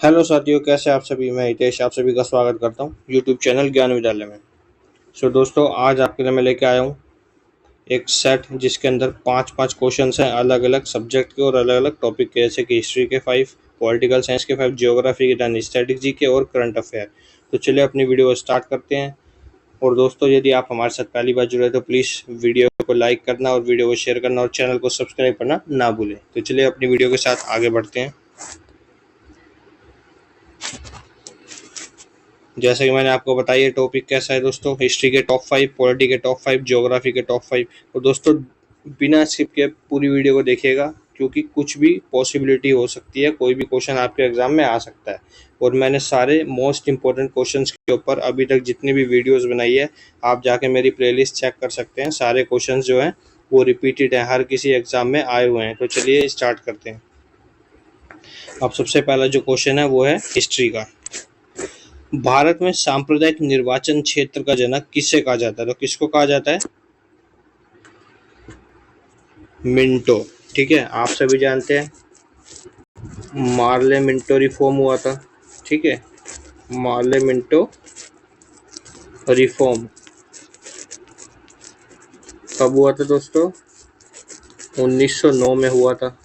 Hello साथियों, कैसे आप सभी। मैं हितेश आप सभी का स्वागत करता हूं यूट्यूब चैनल ज्ञान विद्यालय में। दोस्तों, आज आपके लिए मैं लेके आया हूं एक सेट जिसके अंदर पांच पांच क्वेश्चन हैं अलग अलग सब्जेक्ट के और अलग अलग टॉपिक के, जैसे कि हिस्ट्री के 5, पॉलिटिकल साइंस के 5, जियोग्राफी के 10, स्ट्रेटेजी के और करंट अफेयर। तो चलिए अपनी वीडियो स्टार्ट करते हैं। और दोस्तों, यदि आप हमारे साथ पहली बार जुड़े तो प्लीज़ वीडियो को लाइक करना और वीडियो को शेयर करना और चैनल को सब्सक्राइब करना ना भूलें। तो चलिए अपनी वीडियो के साथ आगे बढ़ते हैं। जैसे कि मैंने आपको बताया, ये टॉपिक कैसा है दोस्तों, हिस्ट्री के टॉप 5, पॉलिटी के टॉप 5, ज्योग्राफी के टॉप 5। और दोस्तों, बिना स्किप के पूरी वीडियो को देखिएगा, क्योंकि कुछ भी पॉसिबिलिटी हो सकती है, कोई भी क्वेश्चन आपके एग्जाम में आ सकता है। और मैंने सारे मोस्ट इंपॉर्टेंट क्वेश्चंस के ऊपर अभी तक जितनी भी वीडियोस बनाई है, आप जाके मेरी प्लेलिस्ट चेक कर सकते हैं। सारे क्वेश्चंस जो हैं वो रिपीटेड हैं, हर किसी एग्जाम में आए हुए हैं। तो चलिए स्टार्ट करते हैं। अब सबसे पहला जो क्वेश्चन है वो है हिस्ट्री का। भारत में सांप्रदायिक निर्वाचन क्षेत्र का जनक किसे कहा जाता है? तो किसको कहा जाता है? मिंटो। ठीक है, आप सभी जानते हैं मार्ले मिंटो रिफॉर्म हुआ था। ठीक है, मार्ले मिंटो रिफॉर्म कब हुआ था दोस्तों? 1909 में हुआ था।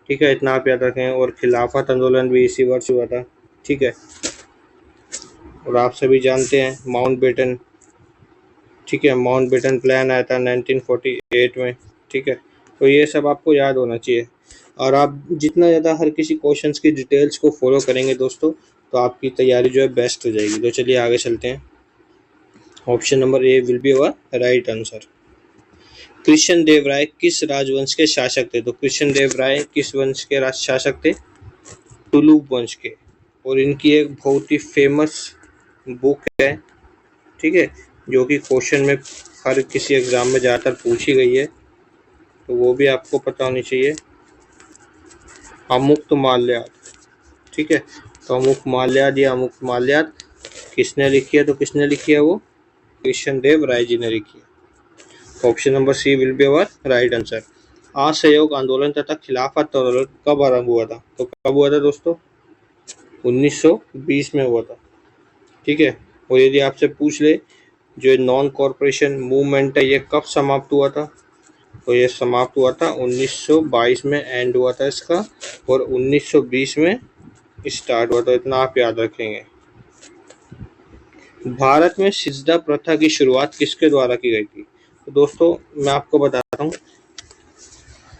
ठीक है, इतना आप याद रखें। और खिलाफत आंदोलन भी इसी वर्ष हुआ था। ठीक है, और आप सभी जानते हैं माउंटबेटन। ठीक है, माउंटबेटन प्लान आया था 1948 में। ठीक है, तो ये सब आपको याद होना चाहिए। और आप जितना ज़्यादा हर किसी क्वेश्चंस की डिटेल्स को फॉलो करेंगे दोस्तों, तो आपकी तैयारी जो है बेस्ट हो जाएगी। तो चलिए आगे चलते हैं। Option number A will be our right answer. Krishna Dev Rai किस राजवंश के शासक थे? तो कृष्ण देव राय किस वंश के शासक थे? टुलु वंश के। और इनकी एक बहुत ही फेमस बुक है, ठीक है, जो कि क्वेश्चन में हर किसी एग्जाम में ज़्यादातर पूछी गई है, तो वो भी आपको पता होनी चाहिए। अमुक्त माल्याद। ठीक है, तो अमुक्त माल्याद या अमुक्त माल्याद किसने लिखी है? तो किसने लिखी है वो? कृष्ण देव राय जी ने लिखी है। Option number C will be our right answer. असहयोग आंदोलन तथा खिलाफत आंदोलन कब आरंभ हुआ था? तो कब हुआ था दोस्तों? 1920 में हुआ था। ठीक है, और यदि आपसे पूछ ले जो नॉन कॉरपोरेशन मूवमेंट है ये कब समाप्त हुआ था? तो ये समाप्त हुआ था 1922 में, एंड हुआ था इसका, और 1920 में स्टार्ट हुआ था। इतना आप याद रखेंगे। भारत में सिजदा प्रथा की शुरुआत किसके द्वारा की गई थी? तो दोस्तों, मैं आपको बताता हूँ,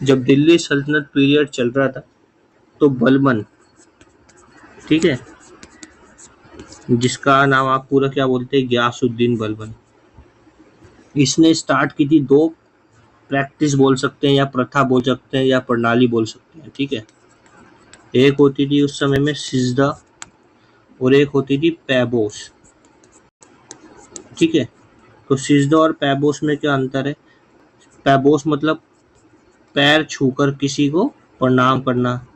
जब दिल्ली सल्तनत पीरियड चल रहा था तो बलबन, ठीक है, जिसका नाम आप पूरा क्या बोलते हैं, गयासुद्दीन बलबन, इसने स्टार्ट की थी। दो प्रैक्टिस बोल सकते हैं या प्रथा बोल सकते हैं या प्रणाली बोल सकते हैं। ठीक है, एक होती थी उस समय में सिजदा और एक होती थी पैबोस। ठीक है, तो सिजदा और पैबोस में क्या अंतर है? पैबोस मतलब पैर छूकर किसी को प्रणाम करना,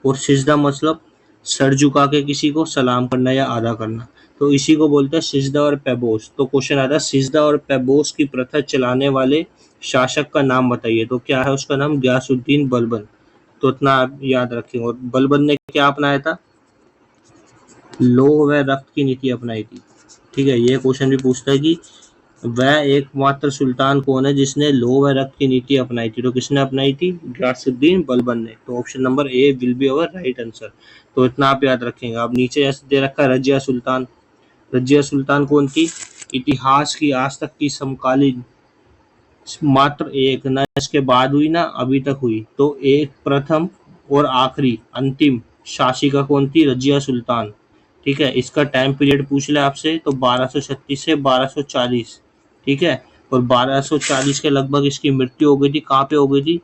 और सिजदा मतलब सर झुका के किसी को सलाम करना या अदा करना। तो इसी को बोलते हैं सिजदा और पैबोस। तो क्वेश्चन आता है सिजदा और पैबोस की प्रथा चलाने वाले शासक का नाम बताइए। तो क्या है उसका नाम? गयासुद्दीन बलबन। तो इतना आप याद रखेंगे। और बलबन ने क्या अपनाया था? लौह व रक्त की नीति अपनाई थी। ठीक है, ये क्वेश्चन भी पूछता है कि वह एकमात्र सुल्तान कौन है जिसने लौह व रक्त की नीति अपनाई थी? तो किसने अपनाई थी? गयासुद्दीन बलबन ने। तो option number A will be our right answer. तो इतना आप याद रखेंगे। अब नीचे ऐसे दे रखा है रजिया सुल्तान। रजिया सुल्तान कौन थी? इतिहास की आज तक की समकालीन मात्र एक, ना इसके बाद हुई ना अभी तक हुई, तो एक प्रथम और आखिरी अंतिम शासिका कौन थी? रजिया सुल्तान। ठीक है, इसका टाइम पीरियड पूछ ले आपसे तो 1236 से 1240। ठीक है, और 1240 के लगभग इसकी मृत्यु हो गई थी। कहाँ पे हो गई थी?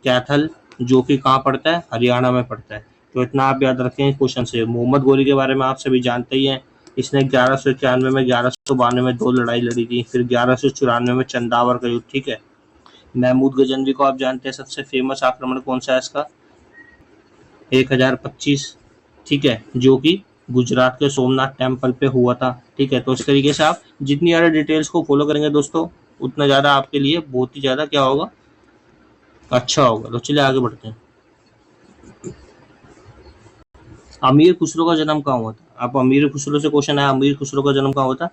कैथल, जो कि कहाँ पड़ता है? हरियाणा में पड़ता है। तो इतना आप याद रखें क्वेश्चन से। मोहम्मद गोरी के बारे में आप सभी जानते ही हैं। इसने 1191 में, 1192 में दो लड़ाई लड़ी थी, फिर 1194 में चंदावर का युद्ध। ठीक है, महमूद गजनवी को आप जानते हैं, सबसे फेमस आक्रमण कौन सा है इसका? 1025। ठीक है, जो कि गुजरात के सोमनाथ टेम्पल पे हुआ था। ठीक है, तो इस तरीके से आप जितनी ज़्यादा डिटेल्स को फॉलो करेंगे दोस्तों, उतना ज़्यादा आपके लिए बहुत ही ज़्यादा क्या होगा, अच्छा होगा। तो चलिए आगे बढ़ते हैं। अमीर खुसरो का जन्म कहाँ हुआ था? अब अमीर खुसरो से क्वेश्चन है, अमीर खुसरो का जन्म कहाँ हुआ था?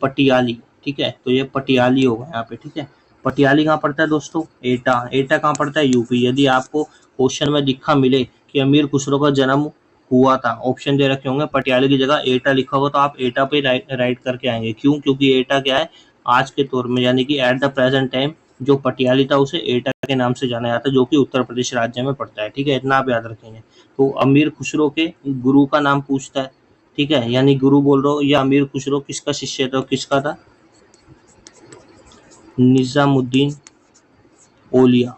पटियाली। ठीक है, तो ये पटियाली होगा यहाँ पे। ठीक है, पटियाली कहाँ पड़ता है दोस्तों? एटा। एटा कहाँ पड़ता है? यूपी। यदि आपको क्वेश्चन में लिखा मिले कि अमीर खुसरो का जन्म हुआ था, ऑप्शन दे रखे होंगे, पटियाली की जगह एटा लिखा होगा, तो आप एटा पे राइट करके आएंगे। क्यों? क्योंकि एटा क्या है, आज के तौर में यानी कि एट द प्रेजेंट टाइम जो पटियाली था उसे एटा के नाम से जाना जाता है, जो कि उत्तर प्रदेश राज्य में पड़ता है। ठीक है, इतना आप याद रखेंगे। तो अमीर खुसरो के गुरु का नाम पूछता है। ठीक है, यानी गुरु बोल रहा हो, या अमीर खुसरो किसका शिष्य था, किसका था? निजामुद्दीन औलिया।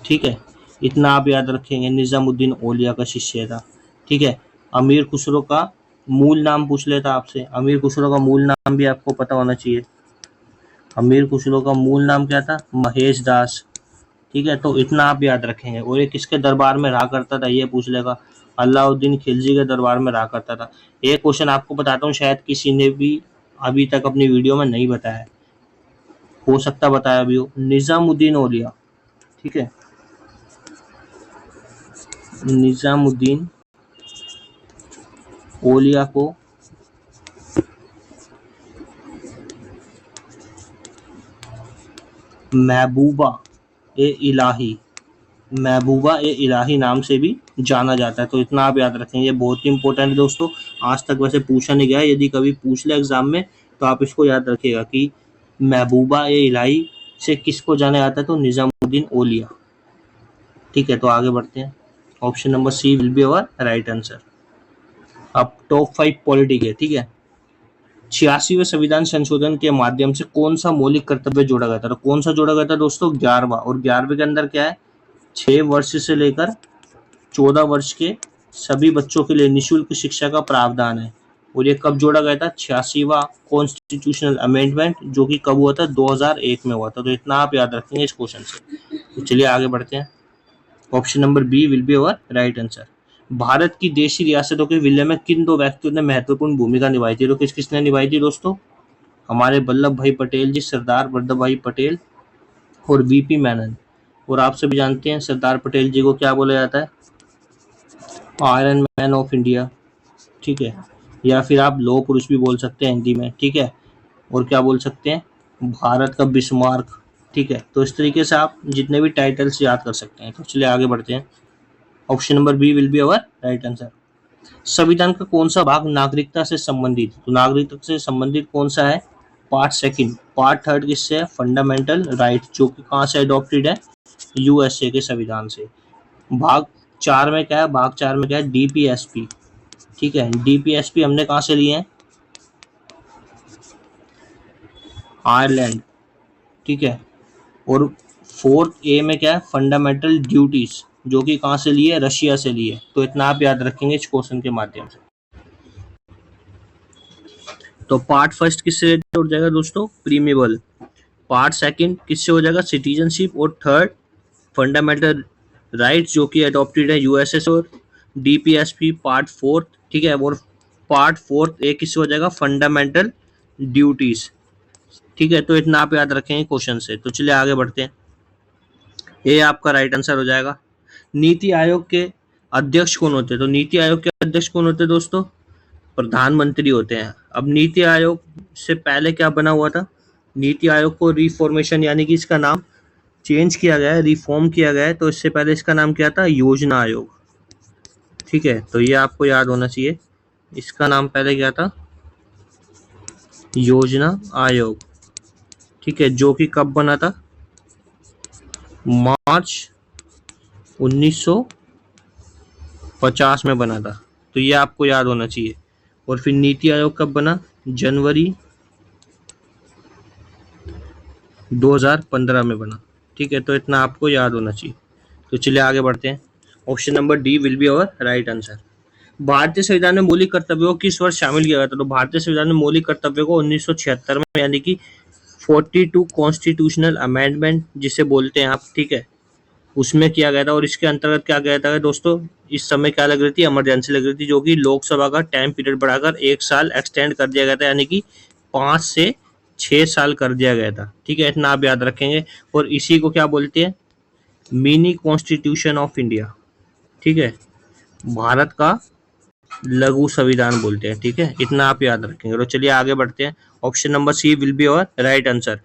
ठीक है, इतना आप याद रखेंगे, निजामुद्दीन औलिया का शिष्य था। ठीक है, अमीर खुसरो का मूल नाम पूछ लेता आपसे। अमीर खुसरो का मूल नाम भी आपको पता होना चाहिए। अमीर खुसरो का मूल नाम क्या था? महेश दास। ठीक है, तो इतना आप याद रखेंगे। और ये किसके दरबार में रहा करता था, ये पूछ लेगा। अलाउद्दीन खिलजी के दरबार में रहा करता था। एक क्वेश्चन आपको बताता हूँ, शायद किसी ने भी अभी तक अपनी वीडियो में नहीं बताया, हो सकता बताया भी हो। निजामुद्दीन औलिया। ठीक है, निजामुद्दीन औलिया को महबूबा ए इलाही, महबूबा ए इलाही नाम से भी जाना जाता है। तो इतना आप याद रखें, ये बहुत ही इंपॉर्टेंट है दोस्तों। आज तक वैसे पूछा नहीं गया है, यदि कभी पूछ ले एग्जाम में तो आप इसको याद रखिएगा कि महबूबा ए इलाही से किसको जाना जाता है, तो निजामुद्दीन औलिया। ठीक है, तो आगे बढ़ते हैं। Option number C will be our right answer. अब टॉप 5 पॉलिटिक है। ठीक है, 86वें संविधान संशोधन के माध्यम से कौन सा मौलिक कर्तव्य जोड़ा गया था? तो कौन सा जोड़ा गया था दोस्तों? 11वां। और 11वें के अंदर क्या है? 6 वर्ष से लेकर 14 वर्ष के सभी बच्चों के लिए निःशुल्क शिक्षा का प्रावधान है। और ये कब जोड़ा गया था? 86वां कॉन्स्टिट्यूशनल अमेंडमेंट, जो कि कब हुआ था? 2001 में हुआ था। तो इतना आप याद रखेंगे इस क्वेश्चन से। तो चलिए आगे बढ़ते हैं। Option number B will be our right answer. भारत की देशी रियासतों के विलय में किन दो व्यक्तियों ने महत्वपूर्ण भूमिका निभाई थी? तो किस किसने निभाई थी दोस्तों? हमारे वल्लभ भाई पटेल जी, सरदार वल्लभ भाई पटेल और वीपी मेनन। और आप सभी जानते हैं सरदार पटेल जी को क्या बोला जाता है? Iron man of India. ठीक है, या फिर आप लौह पुरुष भी बोल सकते हैं हिंदी में। ठीक है, और क्या बोल सकते हैं? भारत का बिस्मार्क। ठीक है, तो इस तरीके से आप जितने भी टाइटल्स याद कर सकते हैं। तो चलिए आगे बढ़ते हैं। Option number B will be our right answer. संविधान का कौन सा भाग नागरिकता से संबंधित? तो नागरिकता से संबंधित कौन सा है? Part second. पार्ट थर्ड किससे है? फंडामेंटल राइट, जो कि कहाँ से अडॉप्टेड है? यूएसए के संविधान से। भाग 4 में क्या है? भाग 4 में क्या है? डीपीएसपी। ठीक है, डीपीएसपी हमने कहाँ से लिए हैं? आयरलैंड। ठीक है, और फोर्थ ए में क्या है? फंडामेंटल ड्यूटीज, जो कि कहाँ से लिए? रशिया से लिए। तो इतना आप याद रखेंगे इस क्वेश्चन के माध्यम से। तो पार्ट फर्स्ट किससे रिलेटेड हो जाएगा दोस्तों? प्रीमेबल। पार्ट सेकंड किससे हो जाएगा? सिटीजनशिप। और थर्ड फंडामेंटल राइट्स, जो कि अडॉप्टेड है यूएसए से। और डीपीएसपी पार्ट फोर्थ। ठीक है, और पार्ट फोर्थ ए किससे हो जाएगा? Fundamental duties. ठीक है, तो इतना आप याद रखेंगे क्वेश्चन से। तो चलिए आगे बढ़ते हैं। ये आपका राइट आंसर हो जाएगा। नीति आयोग के अध्यक्ष कौन होते हैं? तो नीति आयोग के अध्यक्ष कौन होते हैं दोस्तों? प्रधानमंत्री होते हैं। अब नीति आयोग से पहले क्या बना हुआ था? नीति आयोग को रिफॉर्मेशन यानी कि इसका नाम चेंज किया गया है, रिफॉर्म किया गया है। तो इससे पहले इसका नाम क्या था? योजना आयोग। ठीक है, तो ये आपको याद होना चाहिए। इसका नाम पहले क्या था? योजना आयोग। ठीक है, जो कि कब बना था? मार्च 1950 में बना था। तो ये आपको याद होना चाहिए। और फिर नीति आयोग कब बना? जनवरी 2015 में बना। ठीक है, तो इतना आपको याद होना चाहिए। तो चलिए आगे बढ़ते हैं। Option number D will be our right answer. भारतीय संविधान में मौलिक कर्तव्यों को किस वर्ष शामिल किया गया था? तो भारतीय संविधान में मौलिक कर्तव्यों को 1976 में, यानी कि 42 कॉन्स्टिट्यूशनल अमेंडमेंट जिसे बोलते हैं आप, ठीक है, उसमें किया गया था। और इसके अंतर्गत क्या गया था दोस्तों? इस समय क्या लग रही थी? इमरजेंसी लग रही थी, जो कि लोकसभा का टाइम पीरियड बढ़ाकर 1 साल एक्सटेंड कर दिया गया था, यानी कि 5 से 6 साल कर दिया गया था। ठीक है, इतना आप याद रखेंगे। और इसी को क्या बोलते हैं? Mini constitution of India. ठीक है, भारत का लघु संविधान बोलते हैं, ठीक है, इतना आप याद रखेंगे। तो चलिए आगे बढ़ते हैं। Option number C will be our right answer.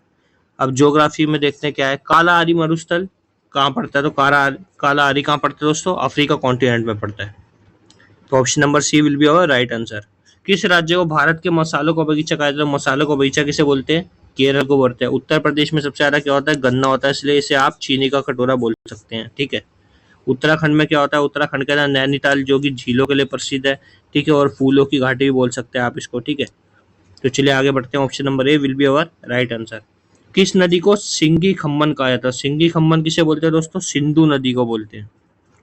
अब ज्योग्राफी में देखते हैं क्या है। काला आरी मरुस्थल कहाँ पड़ता है? तो काला आरी कहाँ पड़ता है दोस्तों? अफ्रीका कॉन्टिनेंट में पड़ता है। तो option number C will be our right answer. किस राज्य को भारत के मसालों का बगीचा कहा जाता है? मसालों का बगीचा किसे बोलते हैं? केरल को बोलते हैं। उत्तर प्रदेश में सबसे ज्यादा क्या होता है? गन्ना होता है, इसलिए इसे आप चीनी का कटोरा बोल सकते हैं, ठीक है। उत्तराखंड में क्या होता है? उत्तराखंड के अंदर नैनीताल जो कि झीलों के लिए प्रसिद्ध है, ठीक है, और फूलों की घाटी भी बोल सकते हैं आप इसको, ठीक है। तो चलिए आगे बढ़ते हैं। Option number A will be our right answer. किस नदी को सिंगी खम्मन कहा जाता है? सिंगी खम्मन किसे बोलते हैं दोस्तों? सिंधु नदी को बोलते हैं।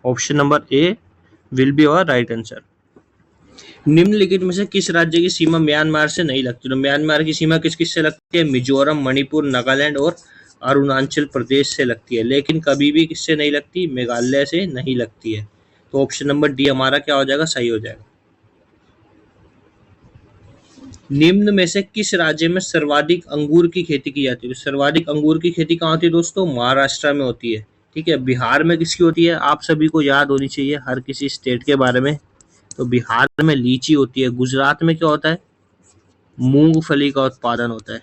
Option number A will be our right answer. निम्नलिखित में से किस राज्य की सीमा म्यांमार से नहीं लगती? तो म्यांमार की सीमा किस किस से लगती है? मिजोरम, मणिपुर, नागालैंड और अरुणाचल प्रदेश से लगती है, लेकिन कभी भी किससे नहीं लगती? मेघालय से नहीं लगती है। तो ऑप्शन नंबर डी हमारा क्या हो जाएगा? सही हो जाएगा। निम्न में से किस राज्य में सर्वाधिक अंगूर की खेती की जाती है? तो सर्वाधिक अंगूर की खेती कहाँ होती है दोस्तों? महाराष्ट्र में होती है, ठीक है। बिहार में किसकी होती है? आप सभी को याद होनी चाहिए हर किसी स्टेट के बारे में। तो बिहार में लीची होती है। गुजरात में क्या होता है? मूंगफली का उत्पादन होता है,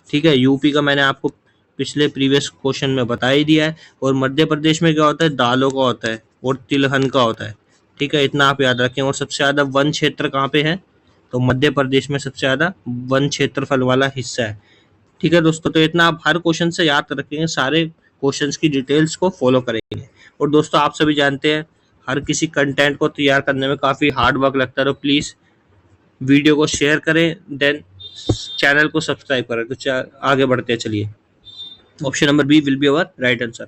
ठीक है। यूपी का मैंने आपको पिछले प्रीवियस क्वेश्चन में बता ही दिया है। और मध्य प्रदेश में क्या होता है? दालों का होता है और तिलहन का होता है, ठीक है, इतना आप याद रखें। और सबसे ज्यादा वन क्षेत्र कहाँ पे है? तो मध्य प्रदेश में सबसे ज्यादा वन क्षेत्रफल वाला हिस्सा है, ठीक है दोस्तों। तो इतना आप हर क्वेश्चन से याद रखेंगे, सारे क्वेश्चंस की डिटेल्स को फॉलो करेंगे। और दोस्तों आप सभी जानते हैं हर किसी कंटेंट को तैयार करने में काफी हार्ड वर्क लगता है, तो प्लीज वीडियो को शेयर करें, देन चैनल को सब्सक्राइब करें। तो आगे बढ़ते हैं, चलिए। Option number B will be our right answer.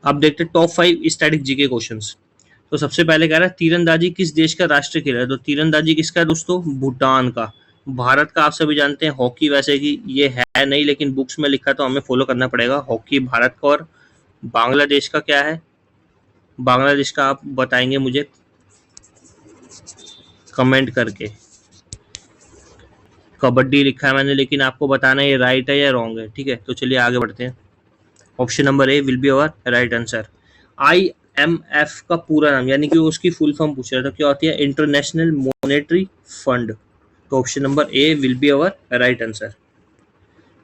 अब देखते हैं टॉप 5 स्टैटिक जीके क्वेश्चंस। तो सबसे पहले कह रहा है तीरंदाजी किस देश का राष्ट्रीय खेल है? तो तीरंदाजी किसका है दोस्तों? भूटान का। भारत का आप सभी जानते हैं हॉकी, वैसे कि ये है नहीं लेकिन बुक्स में लिखा, तो हमें फॉलो करना पड़ेगा। हॉकी भारत का। और बांग्लादेश का क्या है? बांग्लादेश का आप बताएंगे मुझे कमेंट करके। कबड्डी लिखा है मैंने, लेकिन आपको बताना है ये राइट है या रॉन्ग है, ठीक है। तो चलिए आगे बढ़ते हैं। Option number A will be our right answer. IMF का पूरा नाम, यानी कि उसकी फुल फॉर्म पूछ रहा था, क्या होती है? International Monetary Fund. तो option number A will be our right answer.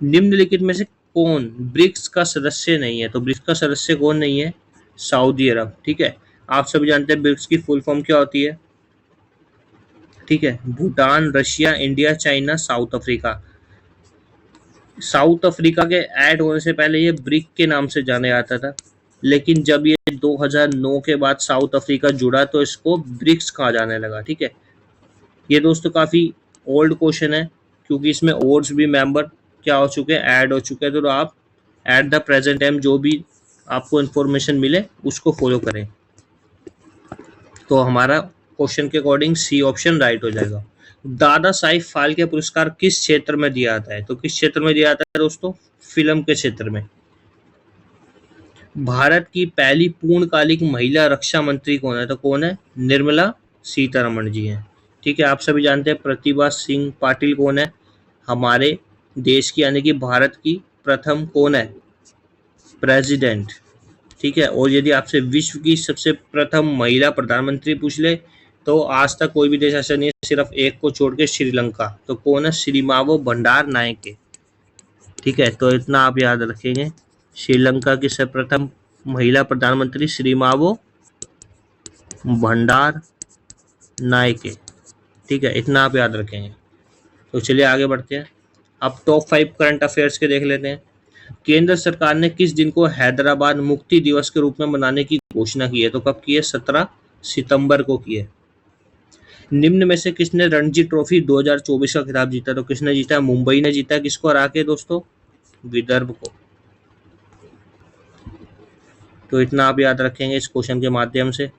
निम्नलिखित में से कौन ब्रिक्स का सदस्य नहीं है? तो ब्रिक्स का सदस्य कौन नहीं है? सऊदी अरब, ठीक है। आप सभी जानते हैं ब्रिक्स की फुल फॉर्म क्या होती है, ठीक है। Bhutan, Russia, India, China, south Africa. South Africa के ऐड होने से पहले ये ब्रिक के नाम से जाने जाता था, लेकिन जब ये 2009 के बाद साउथ अफ्रीका जुड़ा तो इसको ब्रिक्स कहा जाने लगा, ठीक है। ये दोस्तों काफ़ी ओल्ड क्वेश्चन है, क्योंकि इसमें और भी मेंबर क्या हो चुके हैं? ऐड हो चुके हैं। तो आप एट द प्रेजेंट टाइम जो भी आपको इन्फॉर्मेशन मिले उसको फॉलो करें। तो हमारा क्वेश्चन के अकॉर्डिंग सी ऑप्शन राइट हो जाएगा। दादा साहिब फाल्के पुरस्कार किस क्षेत्र में दिया जाता है? तो किस क्षेत्र में दिया जाता है दोस्तों? फिल्म के क्षेत्र में। भारत की पहली पूर्णकालिक महिला रक्षा मंत्री कौन है? तो कौन है? निर्मला सीतारमण जी हैं, ठीक है। आप सभी जानते हैं प्रतिभा सिंह पाटिल कौन है? हमारे देश की, यानी कि भारत की प्रथम कौन है? प्रेसिडेंट, ठीक है। और यदि आपसे विश्व की सबसे प्रथम महिला प्रधानमंत्री पूछ ले तो आज तक कोई भी देश ऐसा नहीं है, सिर्फ एक को छोड़ के, श्रीलंका। तो कौन है? श्रीमावो भंडार नायके, ठीक है। तो इतना आप याद रखेंगे, श्रीलंका की सर्वप्रथम महिला प्रधानमंत्री श्रीमावो भंडार नायके, ठीक है, इतना आप याद रखेंगे। तो चलिए आगे बढ़ते हैं। अब टॉप 5 करंट अफेयर्स के देख लेते हैं। केंद्र सरकार ने किस दिन को हैदराबाद मुक्ति दिवस के रूप में मनाने की घोषणा की है? तो कब की है? 17 सितंबर को की है। निम्न में से किसने रणजी ट्रॉफी 2024 का खिताब जीता? तो किसने जीता? मुंबई ने जीता। किसको हरा के दोस्तों? विदर्भ को। तो इतना आप याद रखेंगे इस क्वेश्चन के माध्यम से।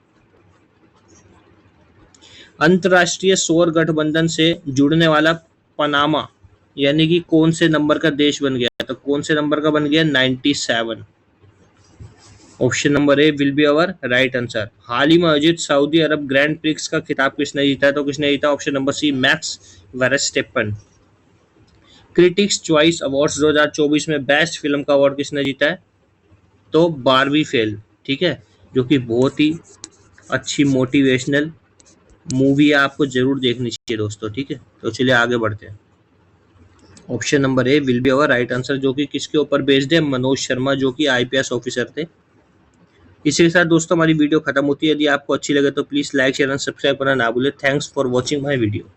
अंतरराष्ट्रीय सौर गठबंधन से जुड़ने वाला पनामा यानी कि कौन से नंबर का देश बन गया? तो कौन से नंबर का बन गया? 97। Option number A will be our right answer. हाल ही में आयोजित सऊदी अरब ग्रैंड प्रिक्स का खिताब किसने जीता? तो किसने जीता? Option number C Max Verstappen. Critics choice awards 2024 में बेस्ट फिल्म का अवार्ड किसने जीता है? तो बारबी फेल, ठीक है, जो कि बहुत ही अच्छी मोटिवेशनल मूवी है, आपको जरूर देखनी चाहिए दोस्तों। ठीक है, तो चलिए आगे बढ़ते हैं। Option number A will be our right answer, जो कि किसके ऊपर बेस्ड है? मनोज शर्मा, जो कि आईपीएस ऑफिसर थे। इसी के साथ दोस्तों हमारी वीडियो खत्म होती है। यदि आपको अच्छी लगे तो please like share and subscribe करना ना भूलें। Thanks for watching my video.